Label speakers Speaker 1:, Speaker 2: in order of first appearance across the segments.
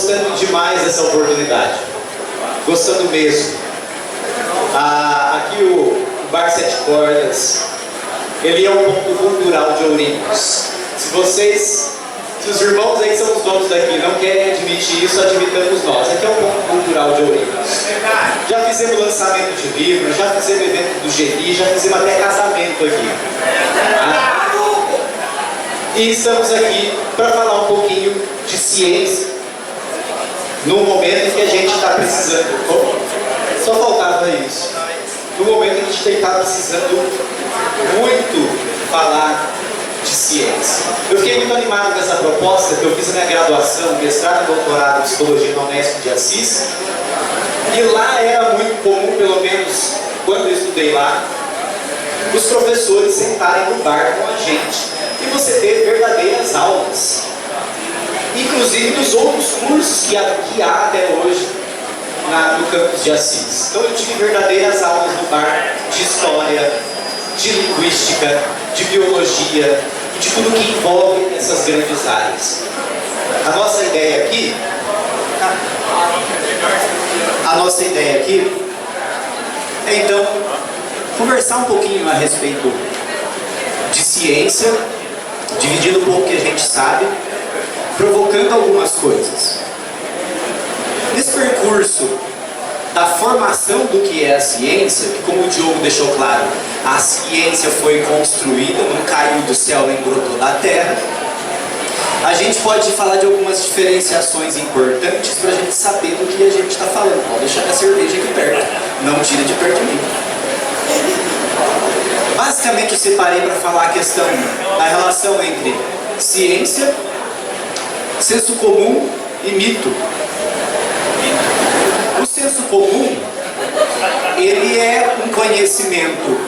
Speaker 1: gostando demais dessa oportunidade. Gostando mesmo. Aqui o Bar Sete Cordas, ele é um ponto cultural de Ourinhos. Se os irmãos aí que são os donos daqui não querem admitir isso, admitamos nós. Aqui é um ponto cultural de Ourinhos. Já fizemos lançamento de livro, já fizemos evento do GENI, já fizemos até casamento aqui. E estamos aqui para falar um pouquinho de ciência, no momento em que a gente está precisando. Só faltava isso. No momento em que a gente está precisando muito falar de ciência. Eu fiquei muito animado com essa proposta, que eu fiz a minha graduação, mestrado e doutorado em psicologia na Unesp de Assis. E lá era muito comum, pelo menos quando eu estudei lá, os professores sentarem no bar com a gente e você ter verdadeiras aulas, inclusive dos outros cursos que há até hoje no campus de Assis. Então eu tive verdadeiras aulas no bar de história, de linguística, de biologia e de tudo que envolve essas grandes áreas. A nossa ideia aqui é então conversar um pouquinho a respeito de ciência, dividindo um pouco o que a gente sabe, provocando algumas coisas. Nesse percurso da formação do que é a ciência, que como o Diogo deixou claro, a ciência foi construída, não caiu do céu nem brotou da terra, a gente pode falar de algumas diferenciações importantes para a gente saber do que a gente está falando. Pode deixar a cerveja aqui perto, não tira de perto de mim. Basicamente eu separei para falar a questão da relação entre ciência, senso comum e mito. O senso comum, ele é um conhecimento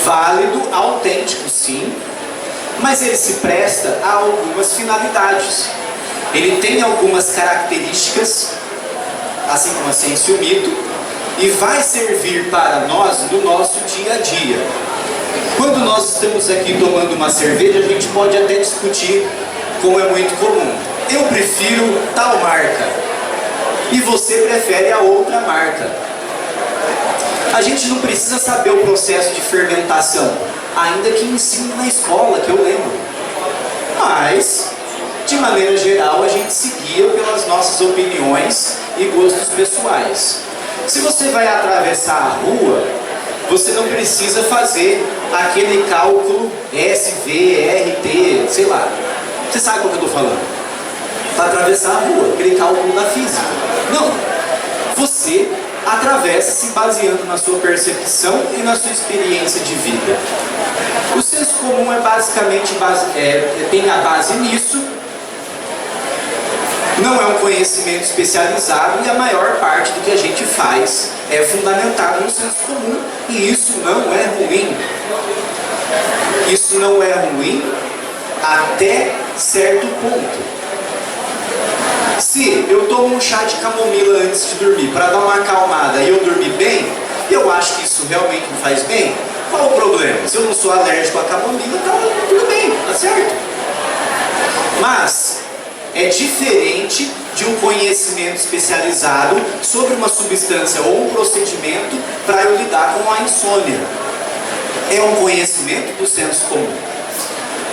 Speaker 1: válido, autêntico sim, mas ele se presta a algumas finalidades. Ele tem algumas características, assim como a ciência e o mito, e vai servir para nós no nosso dia a dia. Quando nós estamos aqui tomando uma cerveja, a gente pode até discutir, como é muito comum. Eu prefiro tal marca e você prefere a outra marca. A gente não precisa saber o processo de fermentação, ainda que ensine na escola, que eu lembro. Mas, de maneira geral, a gente se guia pelas nossas opiniões e gostos pessoais. Se você vai atravessar a rua, você não precisa fazer aquele cálculo SVRT, sei lá. Você sabe o que eu estou falando? Para atravessar a rua, aquele cálculo da física. Não. Você atravessa se baseando na sua percepção e na sua experiência de vida. O senso comum é basicamente tem a base nisso. Não é um conhecimento especializado e a maior parte do que a gente faz é fundamentado no senso comum, e isso não é ruim. Isso não é ruim até certo ponto. Se eu tomo um chá de camomila antes de dormir para dar uma acalmada e eu dormir bem, eu acho que isso realmente me faz bem, qual o problema? Se eu não sou alérgico à camomila, então tudo bem, tá certo. Mas é diferente de um conhecimento especializado sobre uma substância ou um procedimento para eu lidar com a insônia. É um conhecimento do senso comum,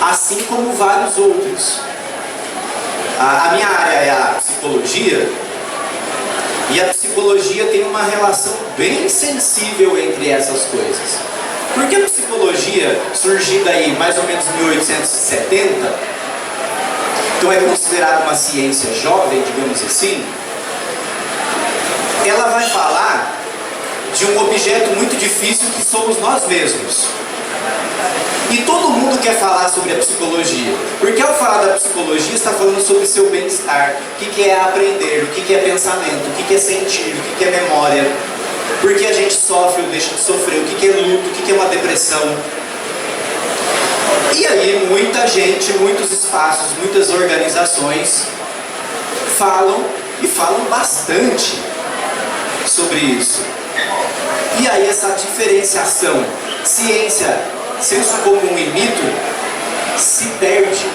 Speaker 1: assim como vários outros. A minha área é a psicologia, e a psicologia tem uma relação bem sensível entre essas coisas. Porque a psicologia, surgida aí mais ou menos em 1870, então é considerada uma ciência jovem, digamos assim, ela vai falar de um objeto muito difícil que somos nós mesmos. E todo mundo quer falar sobre a psicologia, porque ao falar da psicologia está falando sobre seu bem-estar, o que é aprender, o que é pensamento, o que é sentir, o que é memória, por que a gente sofre ou deixa de sofrer, o que é luto, o que é uma depressão. E aí muita gente, muitos espaços, muitas organizações falam, e falam bastante sobre isso. E aí essa diferenciação ciência, senso comum e mito se perde.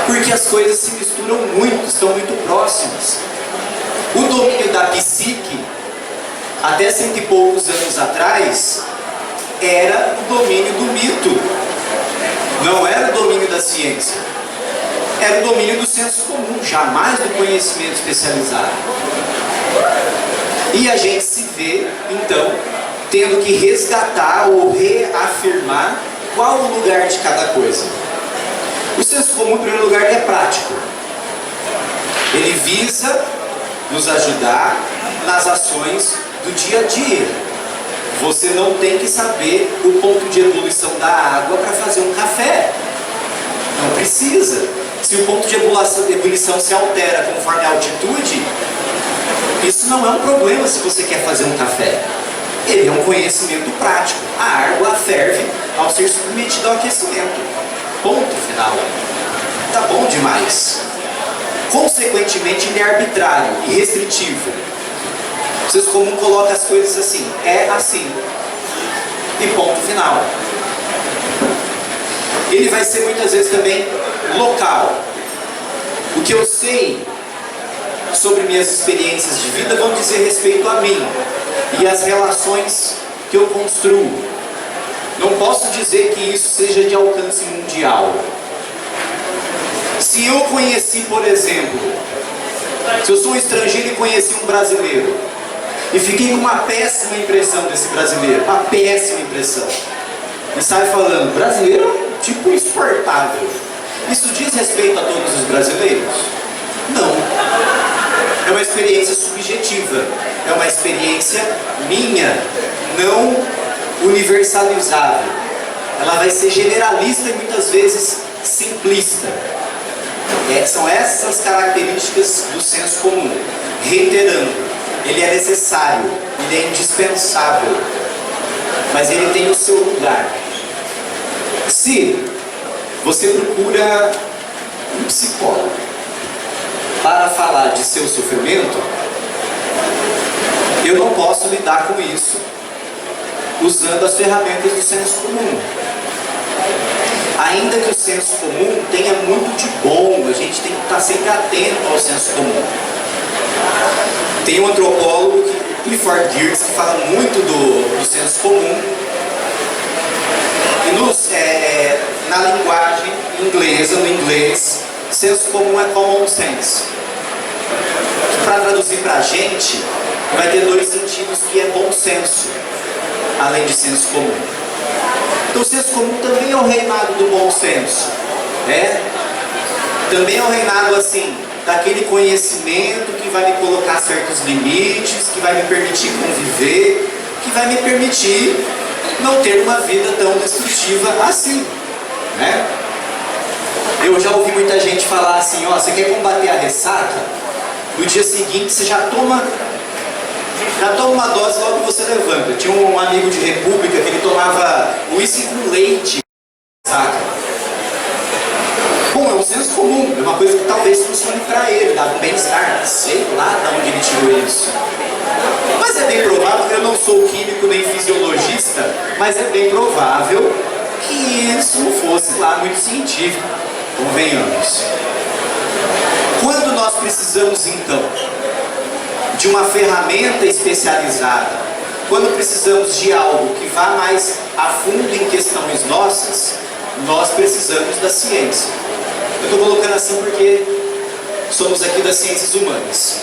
Speaker 1: Por Porque as coisas se misturam muito, estão muito próximas. O domínio da psique, até 100 e poucos anos atrás, era o domínio do mito. Não era o domínio da ciência. Era o domínio do senso comum, jamais do conhecimento especializado. E a gente se vê, então, tendo que resgatar ou reafirmar qual o lugar de cada coisa. O senso comum, em primeiro lugar, é prático. Ele visa nos ajudar nas ações do dia a dia. Você não tem que saber o ponto de ebulição da água para fazer um café. Não precisa. Se o ponto de ebulição se altera conforme a altitude, isso não é um problema se você quer fazer um café. Ele é um conhecimento prático. A água ferve ao ser submetida ao aquecimento. Ponto final. Tá bom demais. Consequentemente, ele é arbitrário e restritivo. O senso comum coloca as coisas assim. É assim. E ponto final. Ele vai ser muitas vezes também local. O que eu sei sobre minhas experiências de vida vão dizer respeito a mim e as relações que eu construo. Não posso dizer que isso seja de alcance mundial. Se eu conheci, por exemplo, se eu sou um estrangeiro e conheci um brasileiro e fiquei com uma péssima impressão desse brasileiro, uma péssima impressão, e sai falando, brasileiro tipo exportável, isso diz respeito a todos os brasileiros? Não. É uma experiência subjetiva, é uma experiência minha, não universalizável. Ela vai ser generalista e muitas vezes simplista. São essas características do senso comum. Reiterando, ele é necessário, ele é indispensável, mas ele tem o seu lugar. Se você procura um psicólogo para falar de seu sofrimento, eu não posso lidar com isso usando as ferramentas do senso comum. Ainda que o senso comum tenha muito de bom, a gente tem que estar sempre atento ao senso comum. Tem um antropólogo, Clifford Geertz, que fala muito do senso comum. E na linguagem inglesa, no inglês, senso comum é common sense. Para traduzir para a gente, vai ter dois sentidos, que é bom senso, além de senso comum. Então o senso comum também é o reinado do bom senso, né? Também é o reinado, assim, daquele conhecimento que vai me colocar certos limites, que vai me permitir conviver, que vai me permitir não ter uma vida tão destrutiva assim, né? Eu já ouvi muita gente falar assim, ó, você quer combater a ressaca? No dia seguinte você já toma uma dose, logo você levanta. Tinha um amigo de República que ele tomava uísque com leite, saca? Bom, é um senso comum, é uma coisa que talvez funcione pra ele, dava um bem-estar, sei lá de onde ele tirou isso. Mas é bem provável, eu não sou químico nem fisiologista, mas é bem provável que isso não fosse lá muito científico, convenhamos. Quando nós precisamos, então, de uma ferramenta especializada, quando precisamos de algo que vá mais a fundo em questões nossas, nós precisamos da ciência. Eu estou colocando assim porque somos aqui das ciências humanas.